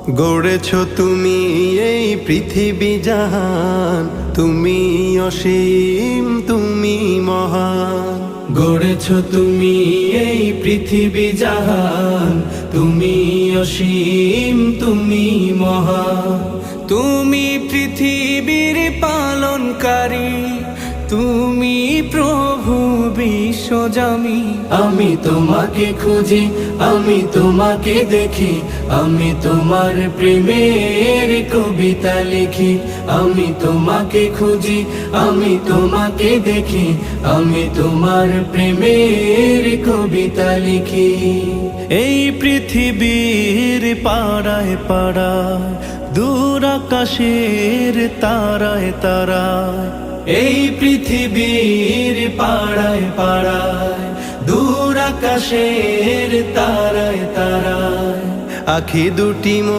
গড়েছ তুমি এই পৃথিবী জাহান, তুমি অসীম তুমি মহান। গড়েছ তুমি এই পৃথিবী জাহান, তুমি অসীম তুমি মহান। তুমি পৃথিবীর পালনকারী, তুমি প্রভু বিশ্বজামি। আমি তোমাকে খুঁজি, আমি তোমাকে দেখি, আমি তোমার প্রেমের কবিতা লিখি। আমি তোমাকে খুঁজি, আমি তোমাকে দেখি, আমি তোমার প্রেমের কবিতা লিখি। এই পৃথিবীর পাড়ায় পাড়ায়, দূর আকাশের তারায় তারায়, এই পৃথিবীর পাড়ায় পাড়ায়, দূর আকাশের তারায় তারায়, আখি দুটি